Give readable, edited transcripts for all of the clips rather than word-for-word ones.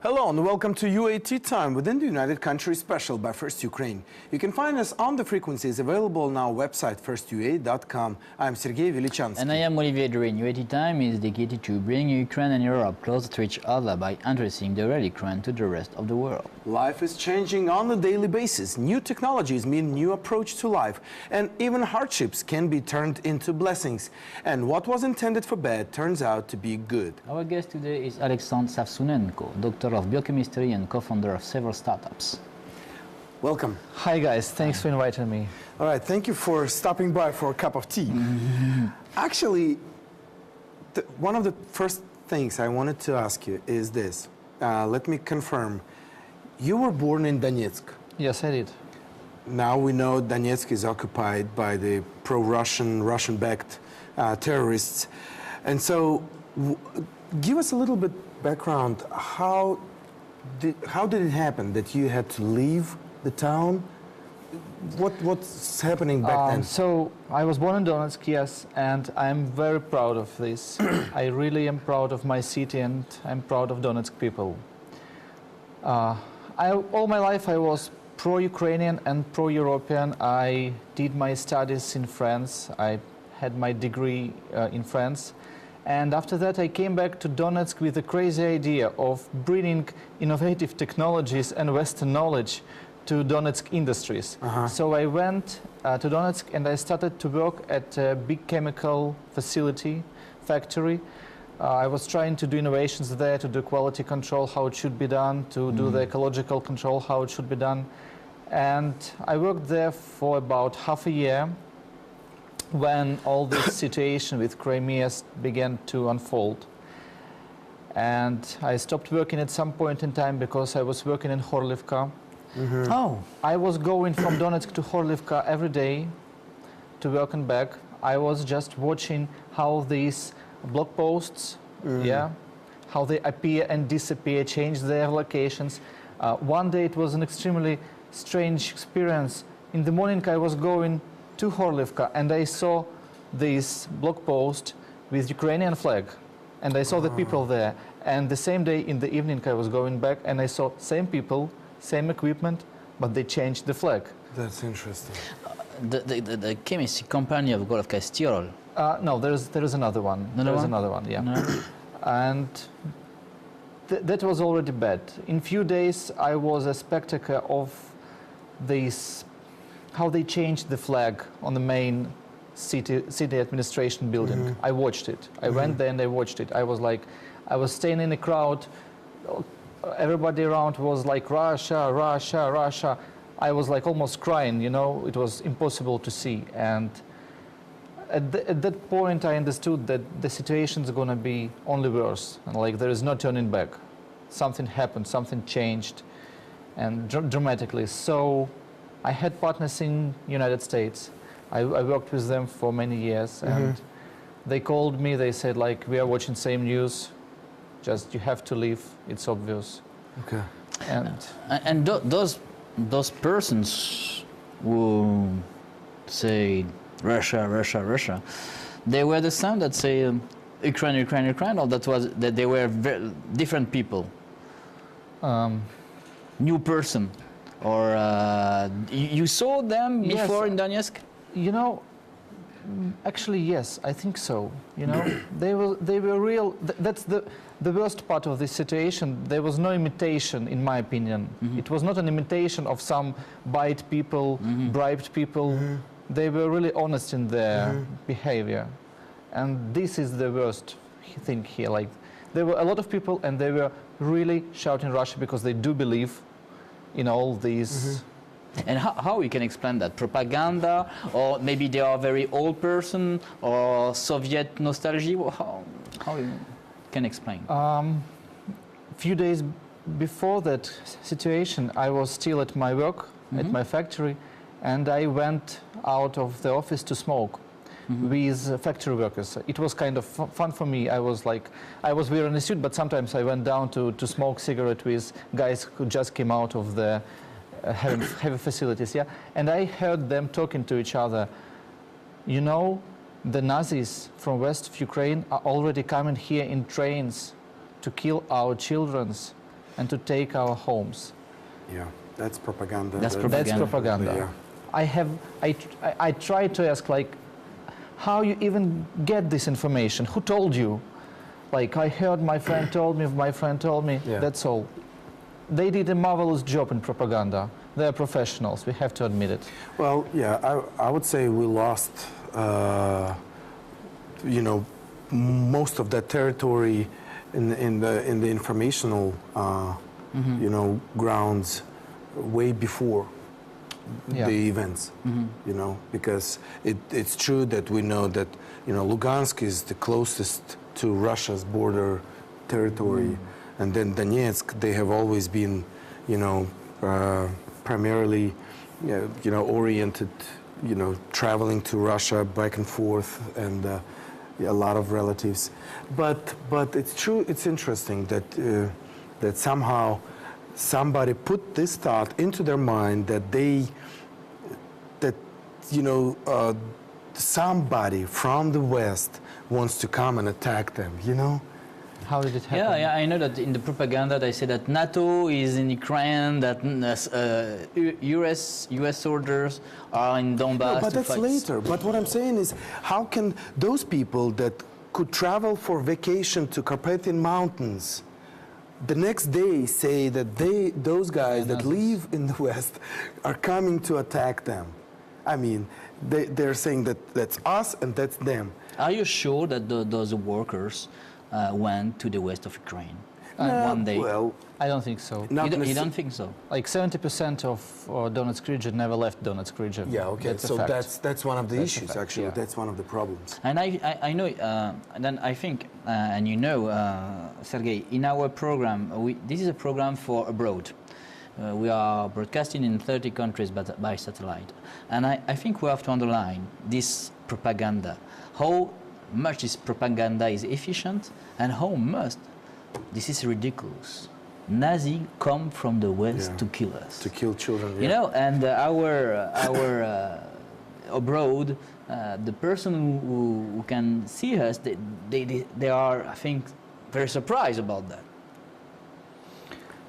Hello and welcome to UAT Time within the United Countries Special by First Ukraine. You can find us on the frequencies available on our website firstua.com. I'm Sergey Velichanskiy. And I am Olivier. UAT Time is dedicated to bring Ukraine and Europe closer to each other by introducing the real Ukraine to the rest of the world. Life is changing on a daily basis. New technologies mean new approach to life, and even hardships can be turned into blessings. And what was intended for bad turns out to be good. Our guest today is Oleksandr SavsUnenko, Doctor of Biochemistry and co-founder of several startups. Welcome. Hi guys, thanks for inviting me. All right, thank you for stopping by for a cup of tea. Actually, one of the first things I wanted to ask you is this. Let me confirm. You were born in Donetsk. Yes, I did. Now we know Donetsk is occupied by the pro-Russian, Russian-backed terrorists. And so, give us a little bit background. How did it happen that you had to leave the town? What's happening back then? So I was born in Donetsk, yes, and I'm very proud of this. I really am proud of my city, and I'm proud of Donetsk people. All my life I was pro-Ukrainian and pro-European. I did my studies in France. I had my degree in France. And after that, I came back to Donetsk with a crazy idea of bringing innovative technologies and Western knowledge to Donetsk industries. So I went to Donetsk and I started to work at a big chemical factory. I was trying to do innovations there, to do quality control, how it should be done, to do the ecological control, how it should be done. And I worked there for about half a year, when all this situation with Crimea began to unfold. And I stopped working at some point in time because I was working in Horlivka. Oh. I was going from Donetsk to Horlivka every day to work and back. I was just watching how these blog posts, how they appear and disappear, change their locations. One day it was an extremely strange experience. In the morning I was going to Horlivka, and I saw this blog post with Ukrainian flag, and I saw the people there. And the same day in the evening I was going back, and I saw same people, same equipment, but they changed the flag. That's interesting. The chemistry company of Golovka is Tyrol. No, there is another one. Another one, yeah. No. And that was already bad. In few days I was a spectator of this, how they changed the flag on the main city administration building. I watched it. I went there and I watched it. I was staying in a crowd. Everybody around was like, Russia, Russia, Russia. I was like almost crying, you know. It was impossible to see. And at that point I understood that the situation is going to be only worse. And like there is no turning back. Something happened, something changed, and dramatically. So I had partners in United States. I worked with them for many years, and they called me. They said, like, we are watching same news. Just you have to leave. It's obvious. Okay. And those persons who say Russia, Russia, Russia, they were the same that say Ukraine, Ukraine, Ukraine, or that they were very different people, new person. Or you saw them before in Donetsk? You know, actually, yes, I think so. You know, they were real. That's the worst part of this situation. There was no imitation, in my opinion. It was not an imitation of some bribed people. They were really honest in their behavior, and this is the worst thing here. Like, there were a lot of people, and they were really shouting Russia because they do believe in all these. And how we can explain that? Propaganda, or maybe they are a very old person, or Soviet nostalgia? How you can explain? Few days before that situation, I was still at my work, at my factory, and I went out of the office to smoke with factory workers. It was kind of fun for me. I was wearing a suit, but sometimes I went down to smoke cigarette with guys who just came out of the heavy facilities, and I heard them talking to each other. You know, the Nazis from west of Ukraine are already coming here in trains to kill our children. and to take our homes. Yeah, that's propaganda. That's That's propaganda. Yeah. I try to ask, like, how you even get this information? Who told you? Like, I heard my friend told me, Yeah. that's all. They did a marvelous job in propaganda. They're professionals, we have to admit it. Well, yeah, I would say we lost, you know, most of that territory in the informational, you know, grounds way before Yeah. the events, you know, because it's true that we know that, you know, Lugansk is the closest to Russia's border territory, and then Donetsk, they have always been, you know, primarily, you know, oriented, you know, traveling to Russia back and forth, and a lot of relatives. But it's true, it's interesting that that somehow somebody put this thought into their mind that you know, somebody from the West wants to come and attack them, you know? How did it happen? Yeah, I know that in the propaganda they say that NATO is in Ukraine, that US soldiers are in Donbass. No, but to that's fight. later. But what I'm saying is, how can those people that could travel for vacation to Carpathian Mountains the next day say that those guys that live in the West are coming to attack them? I mean, they're saying that that's us and that's them. Are you sure that those workers went to the west of Ukraine one day? Well, I don't think so. You don't think so? Like 70% of Donetsk region never left Donetsk region. yeah, okay. That's a So fact. that's one of the That's a issues, fact, actually. yeah. That's one of the problems. And I know, then I think, and you know, Sergey, in our program, this is a program for abroad. We are broadcasting in 30 countries by satellite. And I think we have to underline this propaganda, how much this propaganda is efficient and how much this is ridiculous. Nazi come from the West Yeah. to kill us. To kill children. You know, and our abroad, the person who can see us, they are, I think, very surprised about that.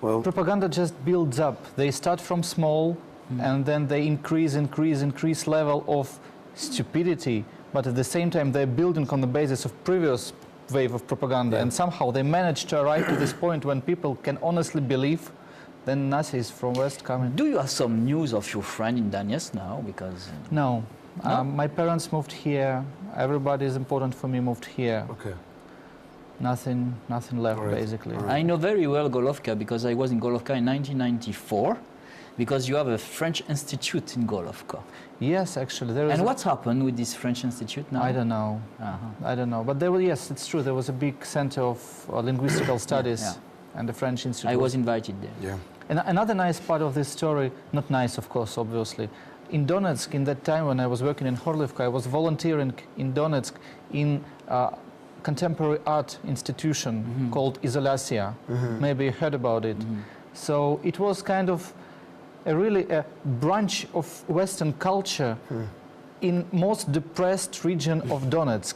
Well, Propaganda just builds up. They start from small, and then they increase level of stupidity, but at the same time they're building on the basis of previous wave of propaganda, and somehow they manage to arrive to this point when people can honestly believe then Nazis from West coming. Do you have some news of your friend in Donetsk now? Because No. No? My parents moved here. Everybody is important for me moved here. okay. Nothing left, All right. basically. All right. I know very well Golovka because I was in Golovka in 1994, because you have a French institute in Golovka. Yes, actually, there is. And what's happened with this French institute now? I don't know. Uh-huh. I don't know. But there was, yes, it's true. There was a big center of linguistical studies, yeah. and the French institute. I was invited there. Yeah. And another nice part of this story, not nice, of course, obviously. In Donetsk, in that time when I was working in Horlivka, I was volunteering in Donetsk in a contemporary art institution called Izolasia. Maybe you heard about it. So it was kind of really a branch of Western culture in most depressed region of Donetsk.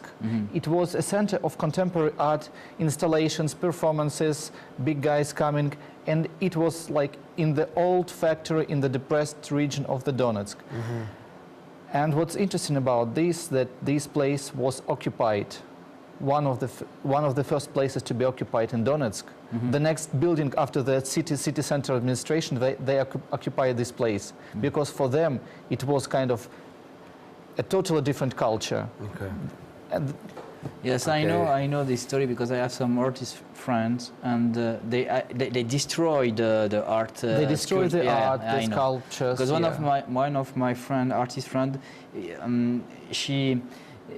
It was a center of contemporary art, installations, performances, big guys coming, and it was like in the old factory in the depressed region of the Donetsk. And what's interesting about this, that this place was occupied, one of the first places to be occupied in Donetsk. The next building after the city center administration, they occupied this place because for them it was kind of a totally different culture. Okay. And Yes, Okay. I know this story because I have some artist friends, and they destroyed the art. they destroyed the art, the sculptures. Because one of my artist friend,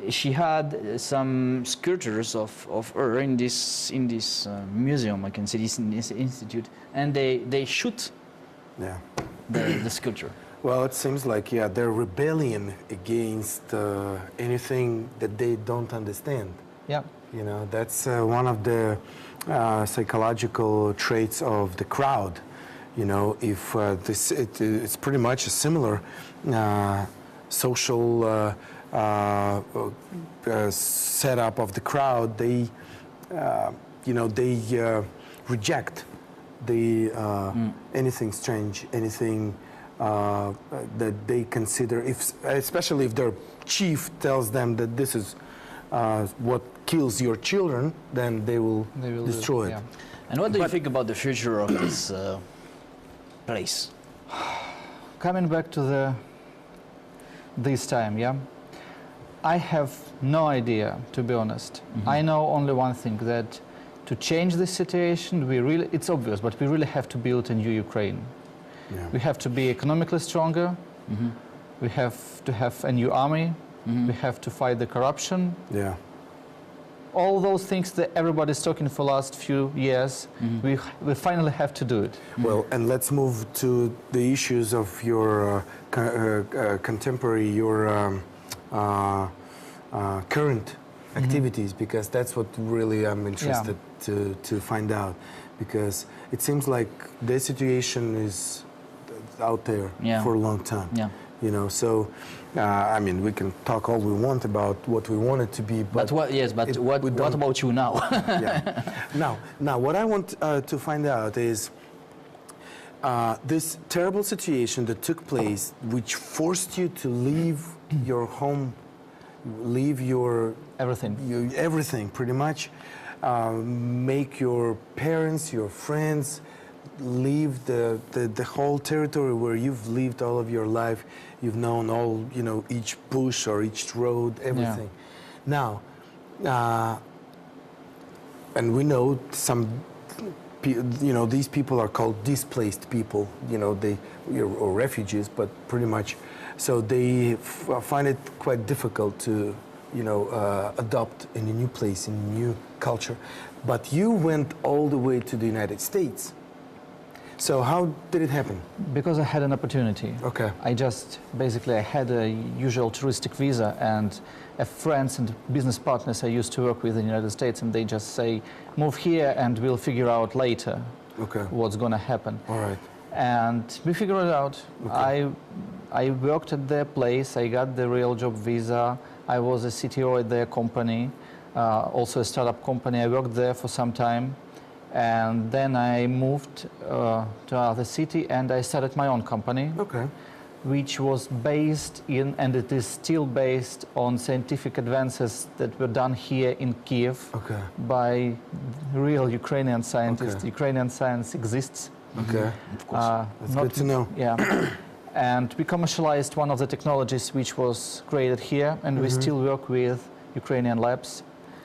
she had some sculptures of her in this museum. I can say this in this institute, and they shoot Yeah. the sculpture. Well, it seems like, yeah, they're rebellion against anything that they don't understand. Yeah. You know, that's one of the psychological traits of the crowd. You know, if it's pretty much a similar social setup of the crowd. They, you know, they reject they anything strange, anything that they consider, especially if their chief tells them that this is what kills your children, then they will destroy it. Yeah. And what do you think about the future of this place? Coming back to this time, yeah, I have no idea, to be honest. I know only one thing, that to change this situation, it's obvious, but we really have to build a new Ukraine. Yeah. We have to be economically stronger. We have to have a new army. We have to fight the corruption. Yeah. All those things that everybody's talking for the last few years, we finally have to do it. Well, and let's move to the issues of your contemporary, your current activities, because that's what really I'm interested to find out, because it seems like the situation is out there for a long time. Yeah. You know, so I mean, we can talk all we want about what we want it to be, but what about you now? Yeah. Now, what I want to find out is this terrible situation that took place, which forced you to leave your home, leave your everything pretty much, make your parents, your friends, leave the whole territory where you've lived all of your life. You've known all, you know, each bush or each road, everything. Now, and we know these people are called displaced people, you know, or refugees, but pretty much. So they find it quite difficult to, you know, adopt in a new place, in a new culture. But you went all the way to the United States. So how did it happen? Because I had an opportunity. Okay. I had a usual touristic visa, and friends and business partners I used to work with in the United States, and they just say, move here and we'll figure out later what's going to happen. All right. And we figured it out. Okay. I worked at their place. I got the real job visa. I was a CTO at their company, also a startup company. I worked there for some time. And then I moved to another city and I started my own company, which was based in, and it is still based on, scientific advances that were done here in Kiev by real Ukrainian scientists. Ukrainian science exists. Okay, of course. That's good to know. Yeah. And we commercialized one of the technologies which was created here, and we still work with Ukrainian labs.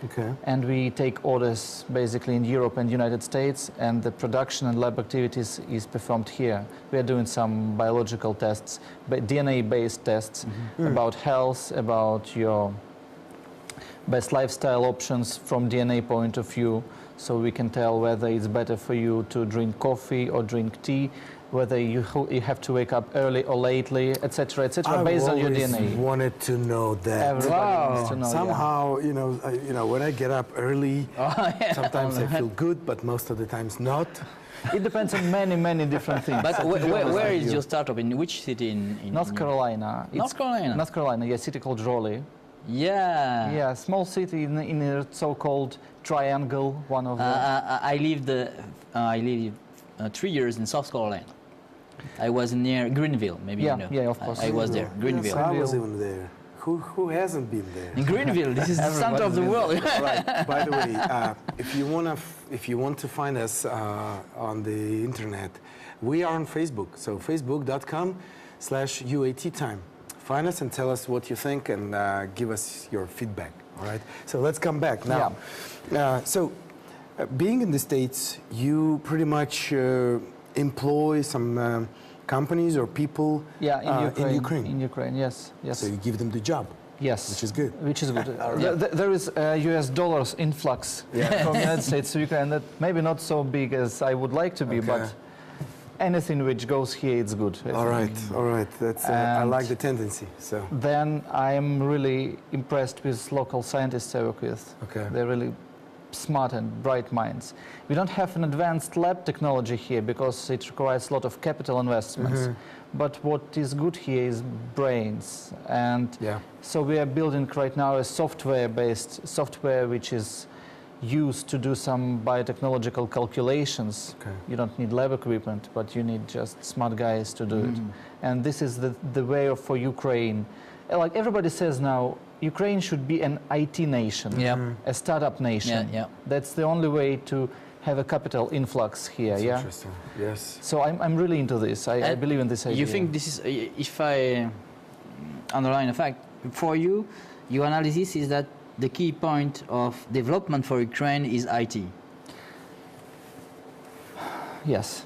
Okay. And we take orders basically in Europe and United States, and the production and lab activities is performed here. We are doing some biological tests, DNA-based tests about health, about your best lifestyle options from DNA point of view, so we can tell whether it's better for you to drink coffee or drink tea, whether you have to wake up early or lately, etc., based on your DNA. I always wanted to know that. Everybody needs to know. Somehow, you know, when I get up early, sometimes I feel good, but most of the times not. It depends on many different things. But where is your startup? In which city? In North Carolina. North Carolina? North Carolina, yeah, a city called Raleigh. Yeah. Yeah, small city in a so-called triangle, one of the... I lived 3 years in South Carolina. I was near Greenville, maybe you know. Yeah, of course. I was there, Greenville. Yes, I was even there. Who hasn't been there? In Greenville, this is the center of the world. Right. By the way, if you want to find us on the internet, we are on Facebook. So facebook.com/UATtime. Find us and tell us what you think, and give us your feedback. All right. So let's come back now. Being in the States, you pretty much employ some companies or people in Ukraine. In Ukraine, yes. So you give them the job. Yes. Which is good. There is US dollars influx from the United States to Ukraine. That maybe not so big as I would like to be, but anything which goes here, it's good. All right. That's I like the tendency. So then I'm really impressed with local scientists I work with. Okay. They're really smart and bright minds. We don't have an advanced lab technology here because it requires a lot of capital investments. But what is good here is brains. And so we are building right now a software which is used to do some biotechnological calculations. Okay. You don't need lab equipment, but you need just smart guys to do it. And this is the way for Ukraine. Like everybody says now, Ukraine should be an IT nation, a startup nation. That's the only way to have a capital influx here. That's yeah. Interesting. Yes. So I'm really into this. I believe in this idea. You think this is, if I underline a fact, for you, your analysis is that the key point of development for Ukraine is IT? Yes.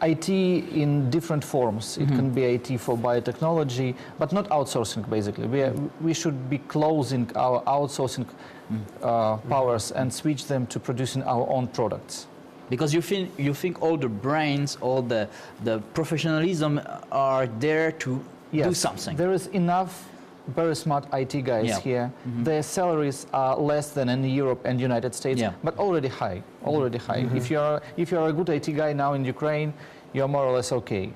IT in different forms. It can be IT for biotechnology, but not outsourcing, basically. We should be closing our outsourcing powers and switch them to producing our own products. Because you think all the brains, all the professionalism are there to do something. There is enough very smart IT guys here. Their salaries are less than in Europe and United States, but already high. Already high. If you're a good IT guy now in Ukraine, you're more or less okay.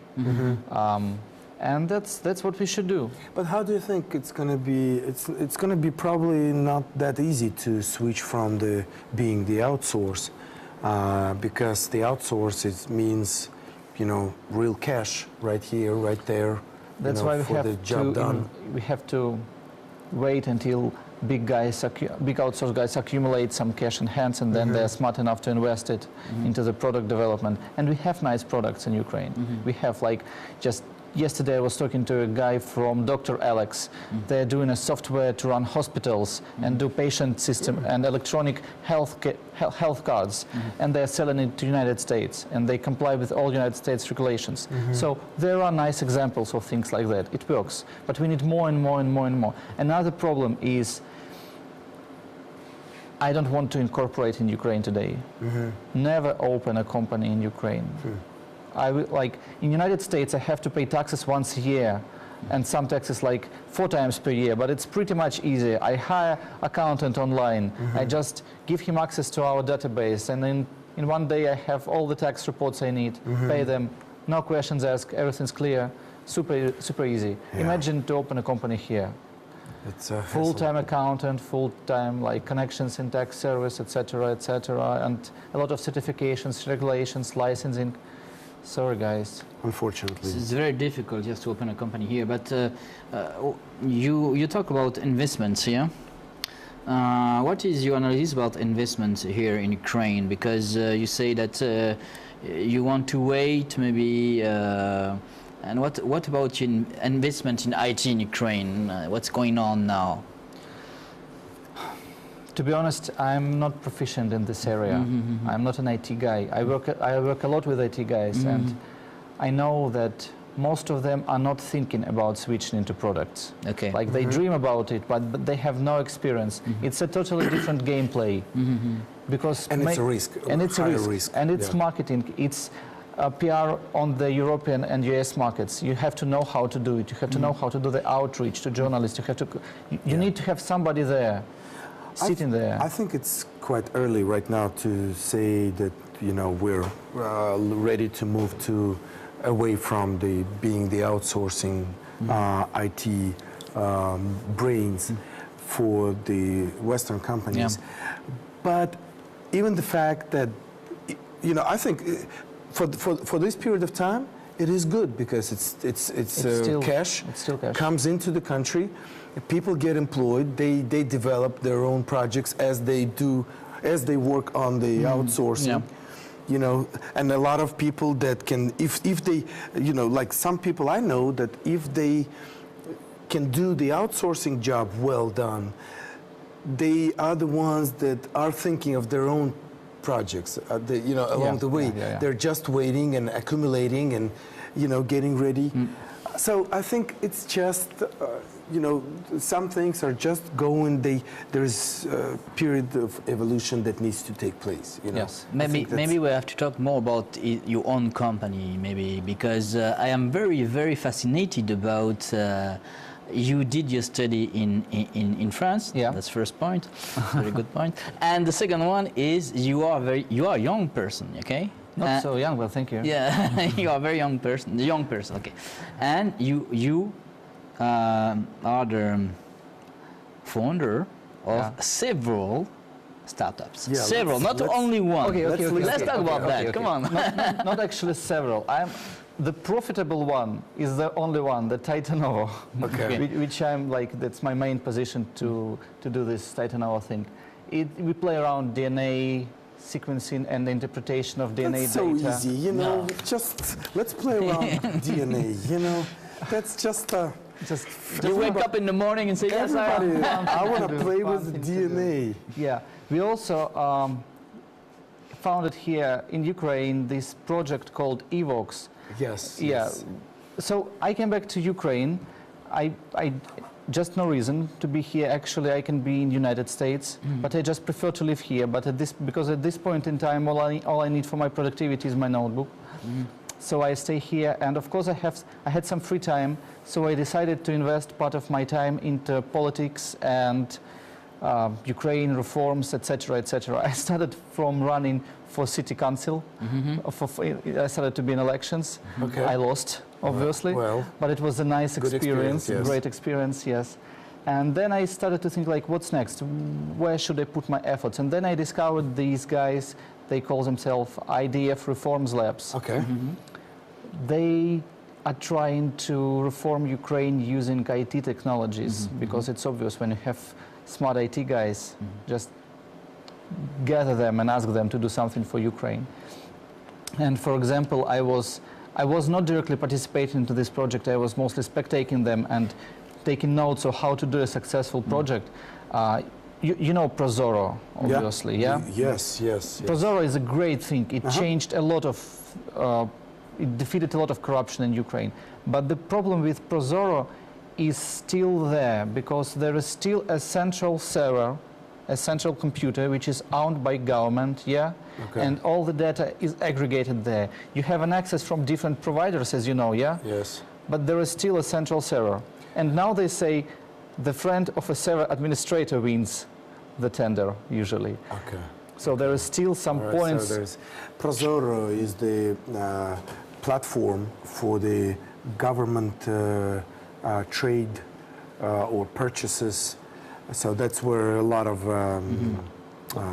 And that's what we should do. But how do you think it's going to be? It's going to be probably not that easy to switch from being the outsource, because the outsource means, real cash right here, right there. That's why we have to wait until big outsource guys accumulate some cash in hands, and then they're smart enough to invest it into the product development. And we have nice products in Ukraine. We have just yesterday I was talking to a guy from Dr. Alex. They're doing a software to run hospitals and do patient system and electronic health cards, and they're selling it to United States, and they comply with all United States regulations. So there are nice examples of things like that. It works, but we need more and more and more and more. Another problem is I don't want to incorporate in Ukraine today. Never open a company in Ukraine. In United States, I have to pay taxes once a year, and some taxes 4 times per year, but it's pretty much easy. I hire accountant online. I just give him access to our database, and in one day I have all the tax reports I need, pay them, no questions asked, everything's clear, super easy. Yeah. Imagine to open a company here. It's a Full-time accountant, full-time connections in tax service, etc., and a lot of certifications, regulations, licensing. Sorry, guys. Unfortunately. It's very difficult just to open a company here, but you talk about investments here. What is your analysis about investments here in Ukraine? Because you say that you want to wait maybe, and what about investment in IT in Ukraine? What's going on now? To be honest, I'm not proficient in this area. I'm not an IT guy. I work a lot with IT guys, and I know that most of them are not thinking about switching into products. Okay. They dream about it, but they have no experience. It's a totally different gameplay. Because it's a risk. And it's a risk. And it's marketing. It's PR on the European and US markets. You have to know how to do it. You have to know how to do the outreach to journalists. You need to have somebody there. Sitting there. I think it's quite early right now to say that we're ready to move away from being the outsourcing IT brains for the Western companies. But even the fact that I think for this period of time it is good, because it's still cash. It's still cash. Comes into the country. People get employed. They develop their own projects as they work on the outsourcing. And a lot of people that can, if they, some people I know that if they can do the outsourcing job well done, they are the ones that are thinking of their own projects. Along the way, they're just waiting and accumulating and getting ready. So I think it's just. Some things are just going. There's a period of evolution that needs to take place. Yes. Maybe we have to talk more about your own company, maybe, because I am very, very fascinated about. You did your study in France. Yeah. That's first point. Very good point. And the second one is you are a young person. Okay. Not so young. Well, thank you. Yeah, you are a very young person. Okay, and you. Are the founder of several startups? Yeah, Several, not only one. Let's talk about that. Come on. Not actually several. The profitable one is the only one, the Titanova, which I'm like, that's my main position to do this Titanova thing. We play around DNA sequencing and interpretation of DNA That's so data. easy, you know, just let's play around DNA, you know, that's just You wake up in the morning and say, yes, I want to play with Do. DNA. Yeah, we also founded here in Ukraine this project called EVOX. Yes. Yeah. Yes. So I came back to Ukraine. I just no reason to be here. Actually, I can be in United States, but I just prefer to live here. But because at this point in time, all I need for my productivity is my notebook. So I stay here, and of course I had some free time. So I decided to invest part of my time into politics and Ukraine reforms, etc., etc. I started from running for city council. I started to be in elections. Okay. I lost, obviously, but it was a nice experience, yes. great experience, yes. And then I started to think, like, what's next? Where should I put my efforts? And then I discovered these guys. They call themselves IDF Reforms Labs. Okay. They are trying to reform Ukraine using IT technologies, because it's obvious when you have smart IT guys, just gather them and ask them to do something for Ukraine. And for example, I was not directly participating into this project. I was mostly spectating them and taking notes of how to do a successful project. You know Prozoro, obviously, yeah? Yes, yes. Prozoro is a great thing. It changed a lot of, it defeated a lot of corruption in Ukraine. But the problem with Prozoro is still there, because there is still a central server, a central computer, which is owned by government, and all the data is aggregated there. You have an access from different providers, as you know, Yes. but there is still a central server. And now they say the friend of a server administrator wins the tender, usually. Okay. So there is still some points. So Prozoro is the platform for the government trade or purchases. So that's where a lot of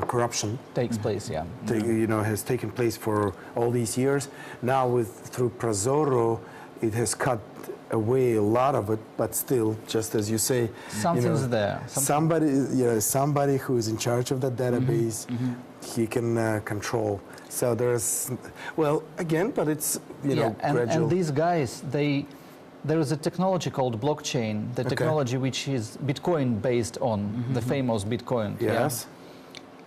corruption Takes place, has taken place for all these years. Now through Prozoro, it has cut away a lot of it, but still, just as you say, something's there. Somebody who is in charge of that database, he can control. So there's, but it's gradual. And these guys, there is a technology called blockchain, the technology which is Bitcoin based on, the famous Bitcoin. Yes.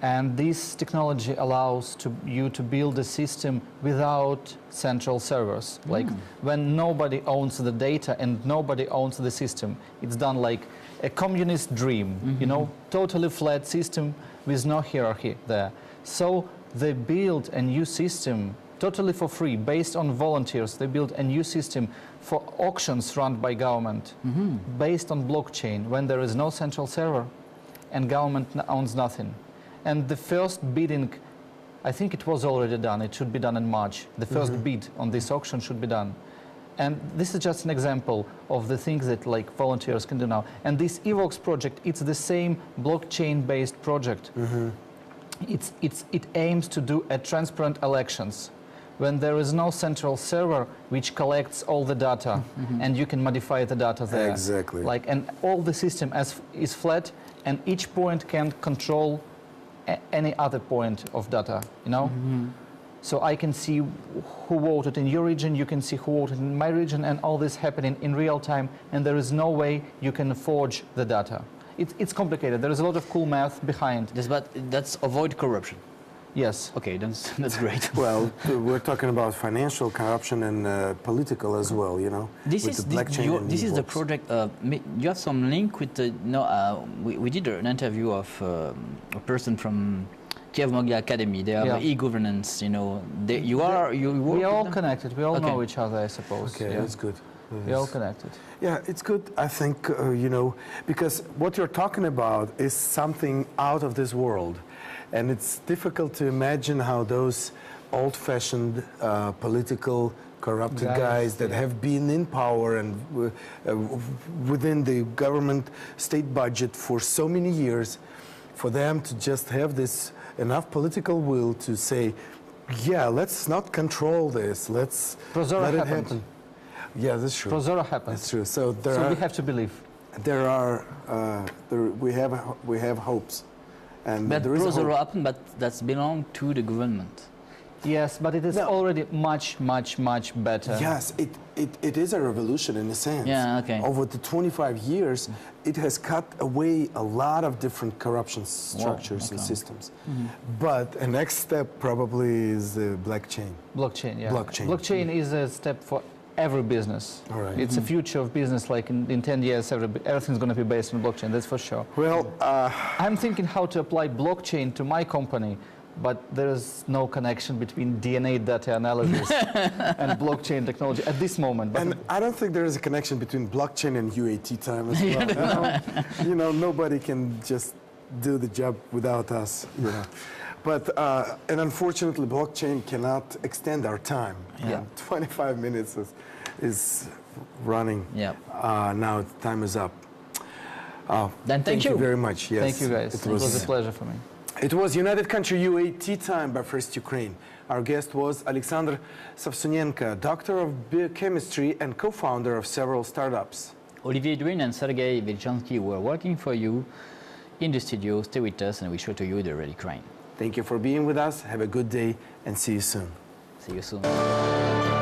And this technology allows you to build a system without central servers. Like when nobody owns the data and nobody owns the system. It's done like a communist dream, totally flat system with no hierarchy there. So they build a new system totally for free, based on volunteers. They build a new system for auctions run by government, based on blockchain, when there is no central server and government owns nothing. And the first bidding, I think it was already done. It should be done in March. The first bid on this auction should be done. And this is just an example of the things that like volunteers can do now. And this EVOX project, it's the same blockchain-based project. It aims to do a transparent elections when there is no central server which collects all the data and you can modify the data there. Exactly. And all the system is flat, and each point can control any other point of data, So I can see who voted in your region, you can see who voted in my region, and all this happening in real time, and there is no way you can forge the data. It's complicated. There is a lot of cool math behind. Yes, but that's avoid corruption. Yes. Okay, that's great. Well, we're talking about financial corruption and political as well, This is the project. You have some link with the. We did an interview of a person from Kiev Mogila Academy. They have e-governance. We are all connected. We all know each other, I suppose. Okay, that's good. We're all connected. Yeah, it's good, I think, because what you're talking about is something out of this world. And it's difficult to imagine how those old-fashioned political corrupted guys that have been in power and within the government state budget for so many years, for them to just have this enough political will to say, yeah, let's not control this. Let's Prozora let it happened. happen. Yeah, that's true. Prozora happened. That's true. So So we have to believe. we have hopes, and But there is a Prozora hope. happened, but that's belong to the government. Yes, but it is No. already much, much, much better. Yes, it is a revolution in a sense. Yeah, okay. Over the 25 years, it has cut away a lot of different corruption structures and okay. systems. But a next step probably is the blockchain. Blockchain, yeah. Blockchain. Blockchain is a step for every business. All right. It's a future of business. Like in 10 years, everything's going to be based on blockchain. That's for sure. Well, I'm thinking how to apply blockchain to my company, but there is no connection between DNA data analysis and blockchain technology at this moment. But and I don't think there is a connection between blockchain and UAT time as well. You know, nobody can just do the job without us. You know, but and unfortunately, blockchain cannot extend our time. Yeah. 25 minutes is running. Yeah. Now time is up. Then thank you you. very much. Yes, thank you guys. It was a pleasure for me. It was United Country UAT time by First Ukraine. Our guest was Oleksandr SavsUnenko, doctor of biochemistry and co-founder of several startups. Olivier Vedrine and Sergey Velichanskiy were working for you in the studio. Stay with us and we show to you the real Ukraine. Thank you for being with us. Have a good day and see you soon. See you soon.